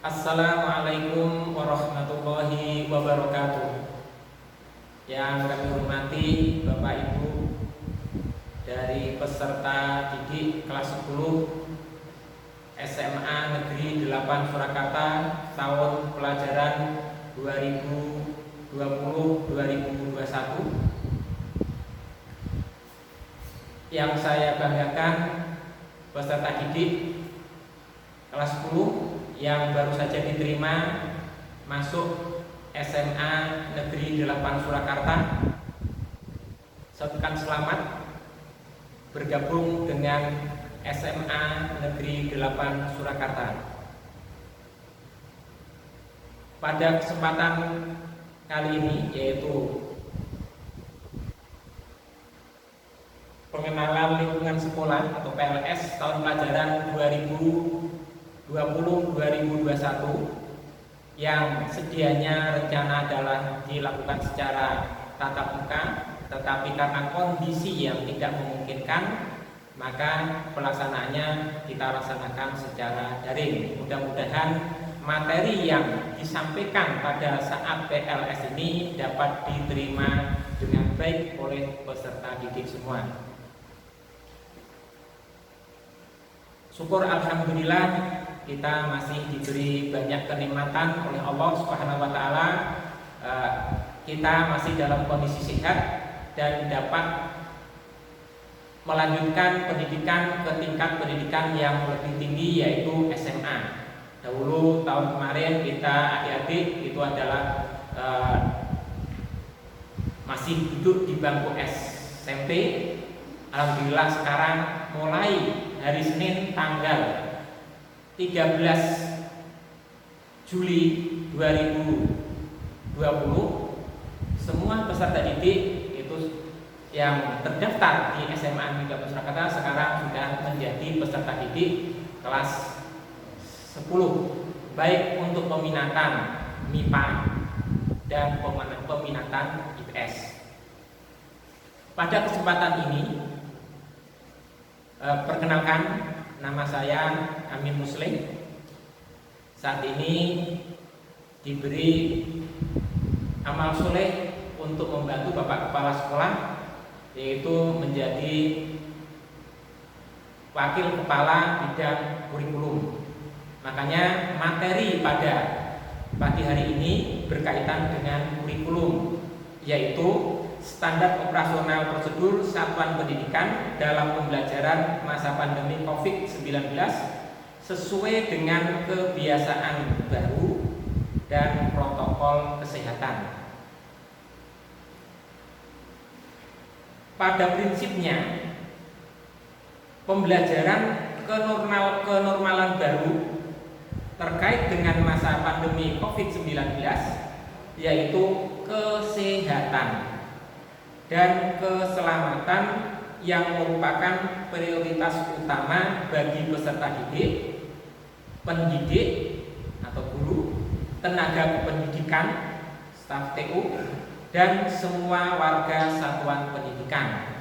Assalamualaikum warahmatullahi wabarakatuh. Yang kami hormati Bapak Ibu dari peserta didik kelas 10 SMA Negeri 8 Surakarta tahun pelajaran 2020-2021. Yang saya banggakan peserta didik kelas 10 yang baru saja diterima masuk SMA Negeri 8 Surakarta. Saya selamat bergabung dengan SMA Negeri 8 Surakarta. Pada kesempatan kali ini, yaitu pengenalan lingkungan sekolah atau PLS tahun pelajaran 2020-2021 yang sedianya rencana adalah dilakukan secara tatap muka, tetapi karena kondisi yang tidak memungkinkan, maka pelaksanaannya kita laksanakan secara daring. Mudah-mudahan materi yang disampaikan pada saat PLS ini dapat diterima dengan baik oleh peserta didik semua. Syukur alhamdulillah kita masih diberi banyak kenikmatan oleh Allah Subhanahu wa taala. Kita masih dalam kondisi sehat dan dapat melanjutkan pendidikan ke tingkat pendidikan yang lebih tinggi, yaitu SMA. Dahulu tahun kemarin kita adik-adik itu adalah masih duduk di bangku SMP. Alhamdulillah sekarang mulai hari Senin tanggal 13 Juli 2020 semua peserta didik itu yang terdaftar di SMA Negeri 8 Surakarta sekarang sudah menjadi peserta didik kelas 10, baik untuk peminatan MIPA dan peminatan IPS. Pada kesempatan ini perkenalkan, nama saya Amin Muslim. Saat ini diberi amal soleh untuk membantu Bapak Kepala Sekolah, yaitu menjadi Wakil Kepala Bidang Kurikulum. Makanya materi pada pagi hari ini berkaitan dengan kurikulum, yaitu standar operasional prosedur satuan pendidikan dalam pembelajaran masa pandemi COVID-19 sesuai dengan kebiasaan baru dan protokol kesehatan. Pada prinsipnya, pembelajaran kenormalan baru terkait dengan masa pandemi COVID-19 yaitu kesehatan dan keselamatan yang merupakan prioritas utama bagi peserta didik, pendidik atau guru, tenaga pendidikan, staf TU, dan semua warga satuan pendidikan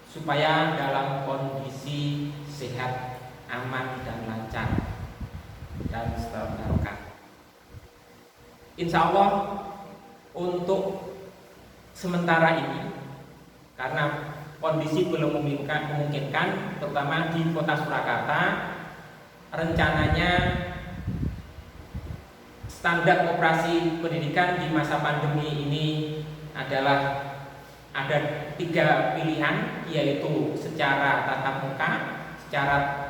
supaya dalam kondisi sehat, aman, dan lancar dan barokah. Insya Allah untuk sementara ini, karena kondisi belum memungkinkan, terutama di Kota Surakarta, rencananya standar operasi pendidikan di masa pandemi ini adalah ada 3 pilihan, yaitu secara tatap muka,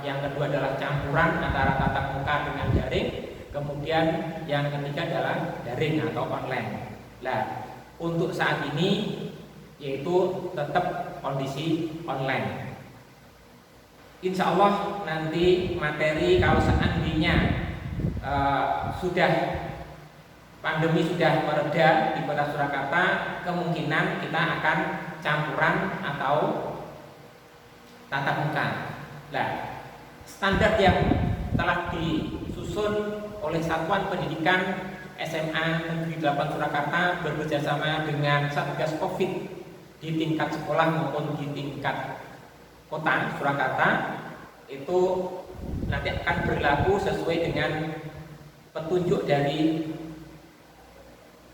yang kedua adalah campuran antara tatap muka dengan daring, kemudian yang ketiga adalah daring atau online. Nah, untuk saat ini yaitu tetap kondisi online. Insya Allah nanti materi kalau seandainya sudah pandemi sudah mereda di Kota Surakarta, kemungkinan kita akan campuran atau tatap muka. Nah, standar yang telah disusun oleh Satuan Pendidikan SMA Negeri 8 Surakarta bekerjasama dengan Satgas Covid di tingkat sekolah maupun di tingkat kota Surakarta itu nanti akan berlaku sesuai dengan petunjuk dari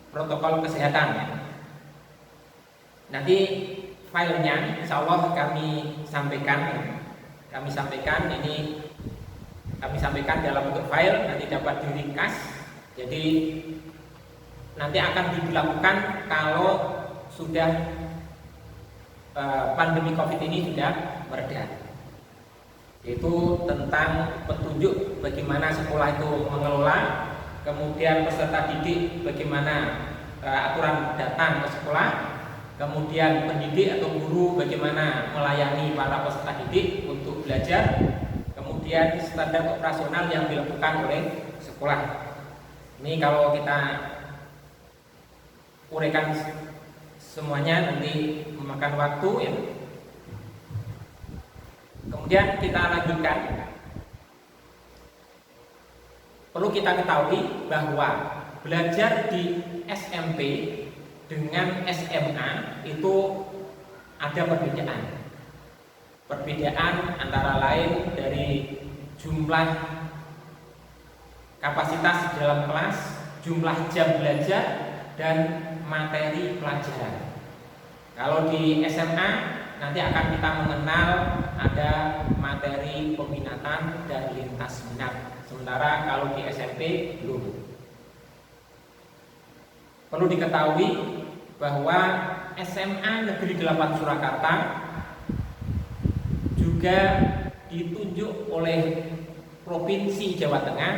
protokol kesehatan ya. Nanti filenya insya Allah kami sampaikan ini kami sampaikan dalam bentuk file, nanti dapat diringkas. Jadi nanti akan dilakukan kalau sudah pandemi COVID ini sudah mereda, yaitu tentang petunjuk bagaimana sekolah itu mengelola, kemudian peserta didik bagaimana aturan datang ke sekolah, kemudian pendidik atau guru bagaimana melayani para peserta didik untuk belajar, kemudian standar operasional yang dilakukan oleh sekolah. Ini kalau kita uraikan semuanya nanti memakan waktu ya. Kemudian kita lanjutkan. Perlu kita ketahui bahwa belajar di SMP dengan SMA itu ada perbedaan. Perbedaan antara lain dari jumlah kapasitas di dalam kelas, jumlah jam belajar, dan materi pelajaran. Kalau di SMA nanti akan kita mengenal ada materi peminatan dan lintas minat. Sementara kalau di SMP belum. Perlu diketahui bahwa SMA Negeri 8 Surakarta juga ditunjuk oleh Provinsi Jawa Tengah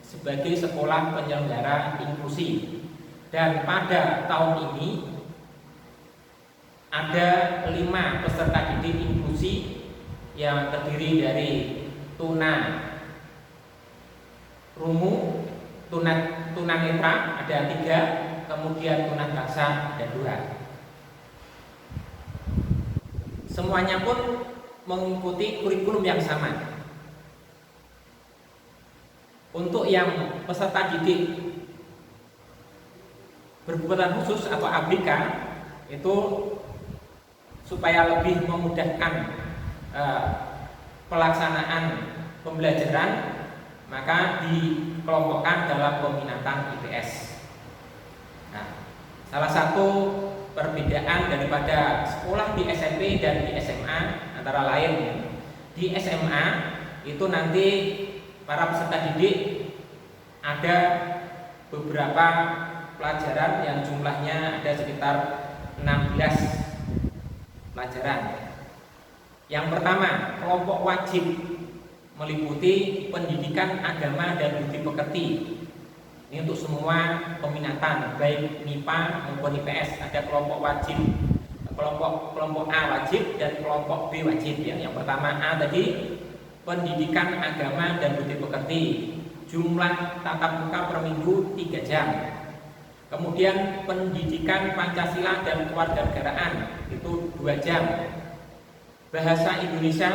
sebagai sekolah penyelenggara inklusi. Dan pada tahun ini ada 5 peserta didik inklusi yang terdiri dari tuna rungu, tunanetra ada 3, kemudian tunagrahsa ada 2. Semuanya pun mengikuti kurikulum yang sama. Untuk yang peserta didik berkebutuhan khusus atau ABK itu supaya lebih memudahkan pelaksanaan pembelajaran, maka dikelompokkan dalam peminatan IPS. Nah, salah satu perbedaan daripada sekolah di SMP dan di SMA antara lain, di SMA itu nanti para peserta didik ada beberapa pelajaran yang jumlahnya ada sekitar 16 pelajaran. Yang pertama, kelompok wajib meliputi pendidikan agama dan budi pekerti. Ini untuk semua peminatan baik MIPA maupun IPS. Ada kelompok wajib, kelompok A wajib dan kelompok B wajib ya. Yang pertama A tadi pendidikan agama dan budi pekerti. Jumlah tatap muka per minggu 3 jam. Kemudian pendidikan Pancasila dan kewarganegaraan itu 2 jam. Bahasa Indonesia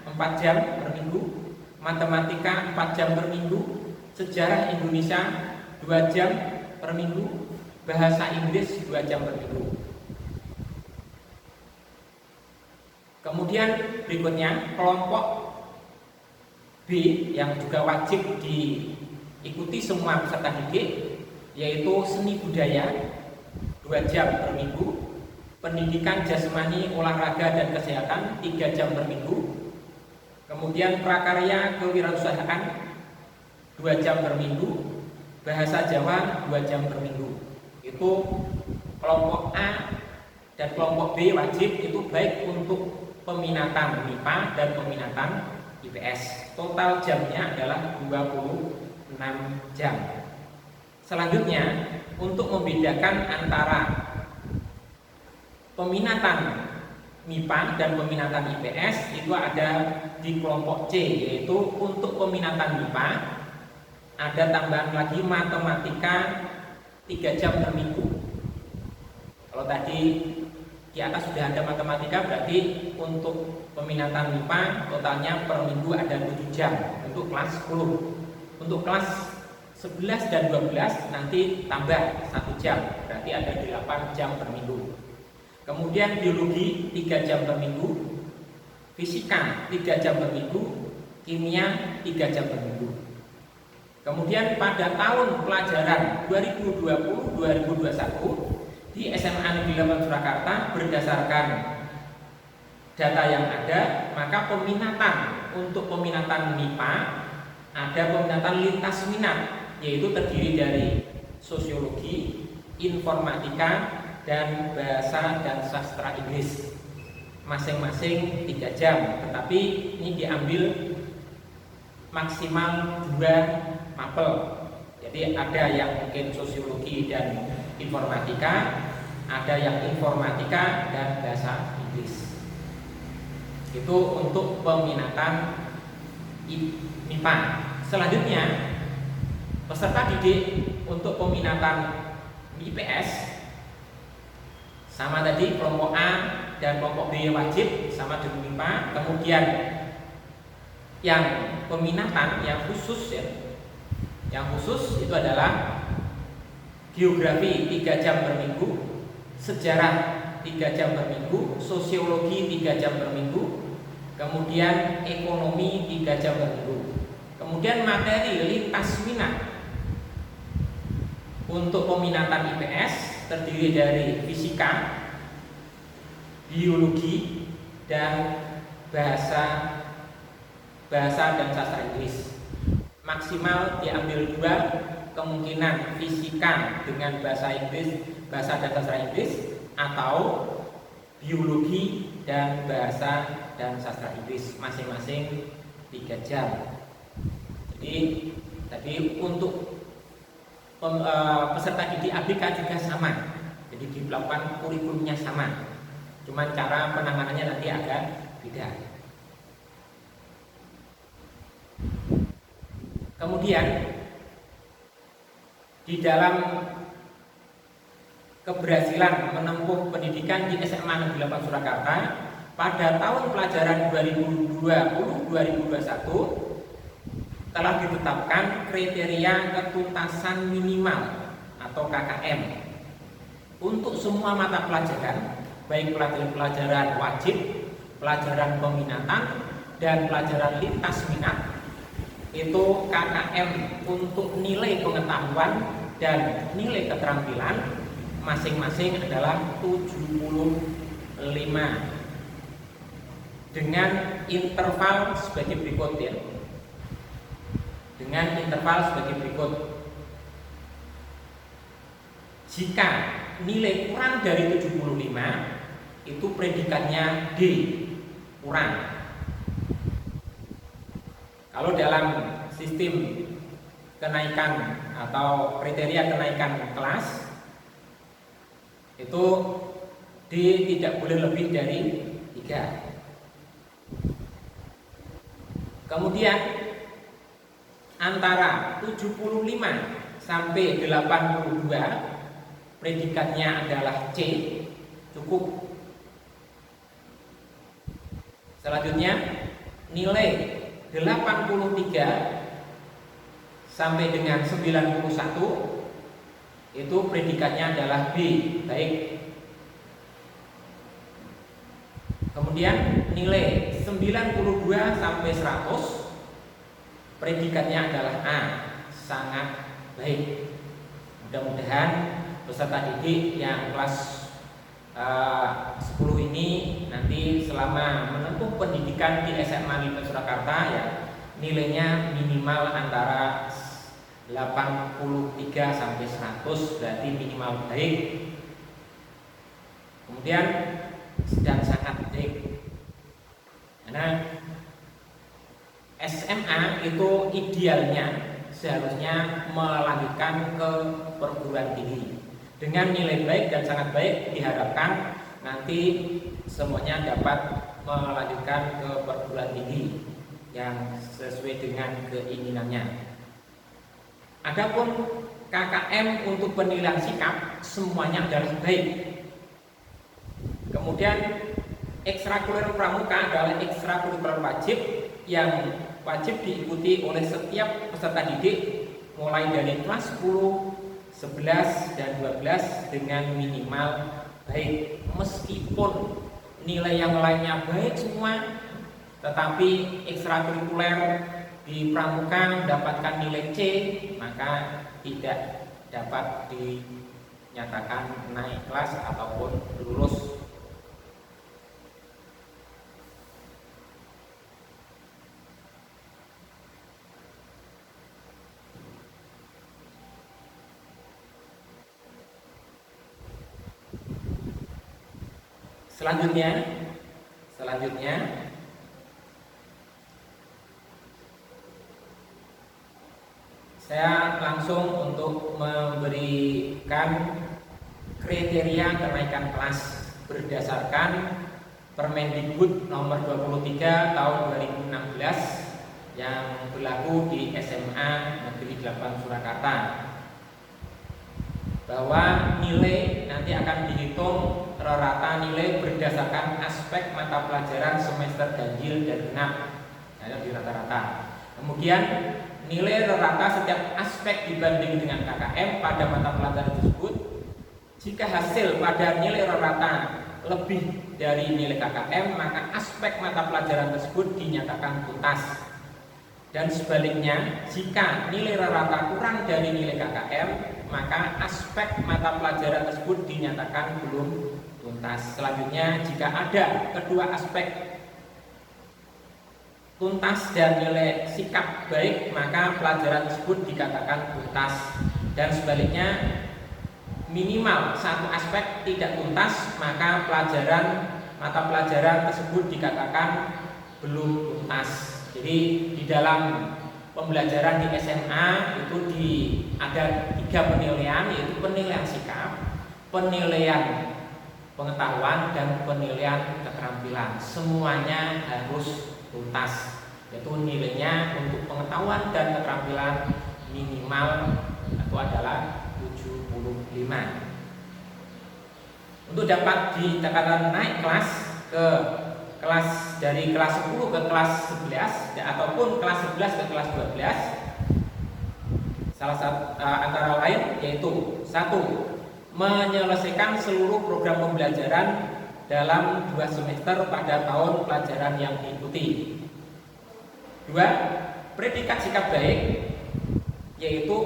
4 jam per minggu, matematika 4 jam per minggu, sejarah Indonesia 2 jam per minggu, bahasa Inggris 2 jam per minggu. Kemudian berikutnya kelompok B yang juga wajib diikuti semua peserta didik, yaitu seni budaya 2 jam per minggu, pendidikan jasmani, olahraga dan kesehatan 3 jam per minggu, kemudian prakarya kewirausahaan 2 jam per minggu, bahasa Jawa 2 jam per minggu. Itu kelompok A dan kelompok B wajib, itu baik untuk peminatan MIPA dan peminatan IPS. Total jamnya adalah 26 jam. Selanjutnya, untuk membedakan antara peminatan MIPA dan peminatan IPS itu ada di kelompok C, yaitu untuk peminatan MIPA ada tambahan lagi matematika 3 jam per minggu. Kalau tadi di atas sudah ada matematika, berarti untuk peminatan MIPA totalnya per minggu ada 7 jam untuk kelas 10. Untuk kelas 11 dan 12 nanti tambah 1 jam, berarti ada 8 jam per minggu. Kemudian biologi 3 jam per minggu, fisika 3 jam per minggu, kimia 3 jam per minggu. Kemudian pada tahun pelajaran 2020-2021 di SMA Negeri 8 Surakarta, berdasarkan data yang ada, maka peminatan untuk peminatan MIPA ada peminatan lintas minat, yaitu terdiri dari sosiologi, informatika, dan bahasa dan sastra Inggris, masing-masing 3 jam, tetapi ini diambil maksimal 2 mapel. Jadi ada yang mungkin sosiologi dan informatika, ada yang informatika dan bahasa Inggris. Itu untuk peminatan MIPA. Selanjutnya, peserta didik untuk peminatan IPS sama tadi, kelompok A dan kelompok B wajib sama dengan MIPA. Kemudian yang peminatan yang khusus ya, yang khusus itu adalah geografi 3 jam per minggu, sejarah 3 jam per minggu, sosiologi 3 jam per minggu, kemudian ekonomi 3 jam per minggu. Kemudian materi lintas minat untuk peminatan IPS terdiri dari fisika, biologi, dan bahasa dan sastra Inggris. Maksimal diambil 2, kemungkinan fisika dengan bahasa Inggris, bahasa dan sastra Inggris, atau biologi dan bahasa dan sastra Inggris, masing-masing 3 jam. Jadi tadi untuk peserta didik ABK juga sama, jadi dilakukan kurikulumnya sama, cuman cara penanganannya nanti agak beda. Kemudian di dalam keberhasilan menempuh pendidikan di SMA Negeri 8 Surakarta pada tahun pelajaran 2020-2021 telah ditetapkan kriteria ketuntasan minimal atau KKM untuk semua mata pelajaran, baik pelajaran wajib, pelajaran peminatan, dan pelajaran lintas minat. Itu KKM untuk nilai pengetahuan dan nilai keterampilan masing-masing adalah 75 dengan interval sebagai berikut ya. Dengan interval sebagai berikut. Jika nilai kurang dari 75, itu predikatnya D, kurang. Kalau dalam sistem kenaikan atau kriteria kenaikan kelas, itu D tidak boleh lebih dari 3. Kemudian antara 75 sampai 82 predikatnya adalah C, cukup. Selanjutnya nilai 83 sampai dengan 91 itu predikatnya adalah B, baik. Kemudian nilai 92 sampai 100 predikatnya adalah A, sangat baik. Mudah-mudahan peserta didik yang kelas 10 ini nanti selama menempuh pendidikan di SMA Negeri Surakarta ya, nilainya minimal antara 83 sampai 100, berarti minimal baik. Kemudian sedang sangat baik. Karena SMA itu idealnya seharusnya melanjutkan ke perguruan tinggi dengan nilai baik dan sangat baik. Diharapkan nanti semuanya dapat melanjutkan ke perguruan tinggi yang sesuai dengan keinginannya. Adapun KKM untuk penilaian sikap semuanya adalah baik. Kemudian ekstrakurikuler pramuka adalah ekstrakurikuler wajib yang wajib diikuti oleh setiap peserta didik mulai dari kelas 10, 11, dan 12 dengan minimal baik. Meskipun nilai yang lainnya baik semua, tetapi ekstrakurikuler di pramuka mendapatkan nilai C, maka tidak dapat dinyatakan naik kelas ataupun lulus. Selanjutnya saya langsung untuk memberikan kriteria kenaikan kelas berdasarkan Permendikbud nomor 23 tahun 2016 yang berlaku di SMA Negeri 8 Surakarta, bahwa nilai nanti akan dihitung rata nilai berdasarkan aspek mata pelajaran semester ganjil dan genap, ada di rata-rata. Kemudian nilai rata setiap aspek dibanding dengan KKM pada mata pelajaran tersebut. Jika hasil pada nilai rata lebih dari nilai KKM, maka aspek mata pelajaran tersebut dinyatakan tuntas. Dan sebaliknya, jika nilai rata kurang dari nilai KKM, maka aspek mata pelajaran tersebut dinyatakan belum tuntas. Selanjutnya, jika ada kedua aspek tuntas dan nilai sikap baik, maka pelajaran tersebut dikatakan tuntas. Dan sebaliknya, minimal satu aspek tidak tuntas, maka mata pelajaran tersebut dikatakan belum tuntas. Jadi di dalam pembelajaran di SMA itu ada 3 penilaian, yaitu penilaian sikap, penilaian pengetahuan, dan penilaian keterampilan. Semuanya harus tuntas, yaitu nilainya untuk pengetahuan dan keterampilan minimal itu adalah 75. Untuk dapat dikatakan naik kelas dari kelas 10 ke kelas 11 ataupun kelas 11 ke kelas 12, salah satu antara lain yaitu 1. Menyelesaikan seluruh program pembelajaran dalam 2 semester pada tahun pelajaran yang diikuti. 2. Predikat sikap baik, yaitu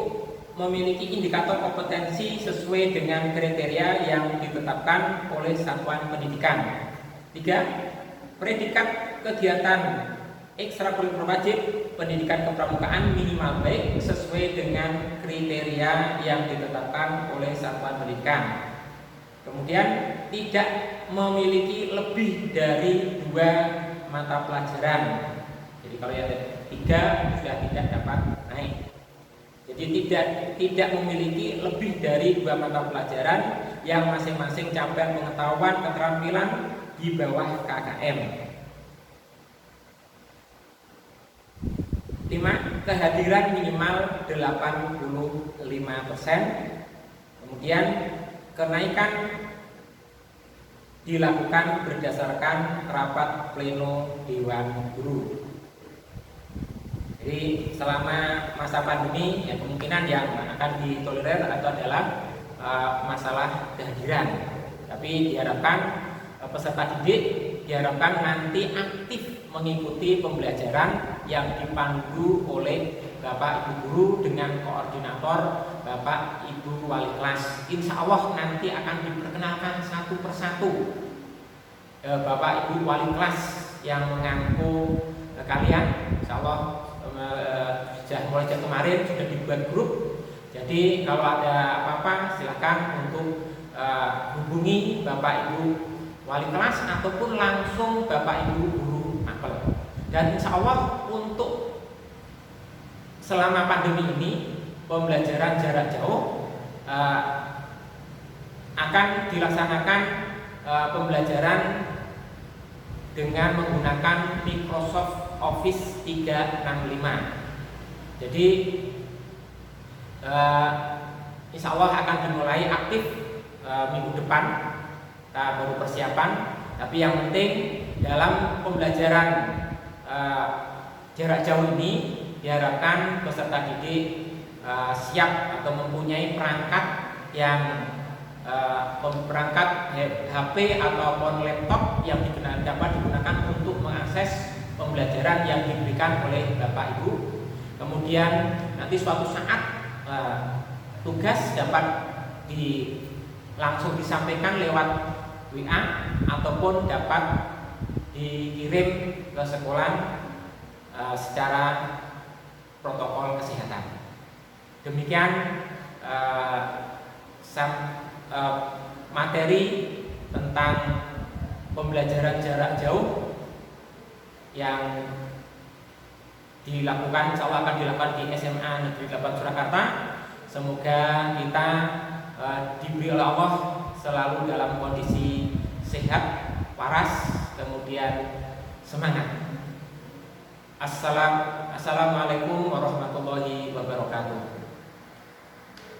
memiliki indikator kompetensi sesuai dengan kriteria yang ditetapkan oleh satuan pendidikan. 3. Predikat kegiatan ekstrakurikuler wajib pendidikan kepramukaan minimal baik sesuai dengan kriteria yang ditetapkan oleh satuan pendidikan. Kemudian tidak memiliki lebih dari 2 mata pelajaran. Jadi kalau yang 3 sudah tidak dapat naik. Jadi tidak memiliki lebih dari 2 mata pelajaran yang masing-masing capaian pengetahuan keterampilan di bawah KKM. 5. Kehadiran minimal 85%. Kemudian kenaikan dilakukan berdasarkan rapat pleno Dewan Guru. Jadi selama masa pandemi, ya kemungkinan yang akan ditolerir atau adalah masalah kehadiran. Tapi diharapkan peserta didik diharapkan nanti aktif mengikuti pembelajaran yang dipandu oleh Bapak Ibu Guru dengan koordinator Bapak Ibu Wali Kelas. Insya Allah nanti akan diperkenalkan satu persatu Bapak Ibu Wali Kelas yang mengaku kalian. Insya Allah mulai kemarin sudah dibuat grup. Jadi kalau ada apa-apa silakan untuk hubungi Bapak Ibu Wali Kelas ataupun langsung Bapak Ibu Guru apel. Dan insya Allah untuk selama pandemi ini pembelajaran jarak jauh akan dilaksanakan pembelajaran dengan menggunakan Microsoft Office 365. Jadi insya Allah akan dimulai aktif minggu depan. Kita baru persiapan, tapi yang penting dalam pembelajaran jarak jauh ini diharapkan peserta didik siap atau mempunyai perangkat yang perangkat HP ataupun laptop yang dapat digunakan untuk mengakses pembelajaran yang diberikan oleh Bapak Ibu. Kemudian nanti suatu saat tugas dapat langsung disampaikan lewat WA ataupun dapat dikirim ke sekolah secara protokol kesehatan. Demikian materi tentang pembelajaran jarak jauh yang dilakukan, insya Allah akan dilakukan di SMA Negeri 8 Surakarta. Semoga kita diberi oleh Allah selalu dalam kondisi sehat, waras, kemudian semangat. Assalamualaikum warahmatullahi wabarakatuh.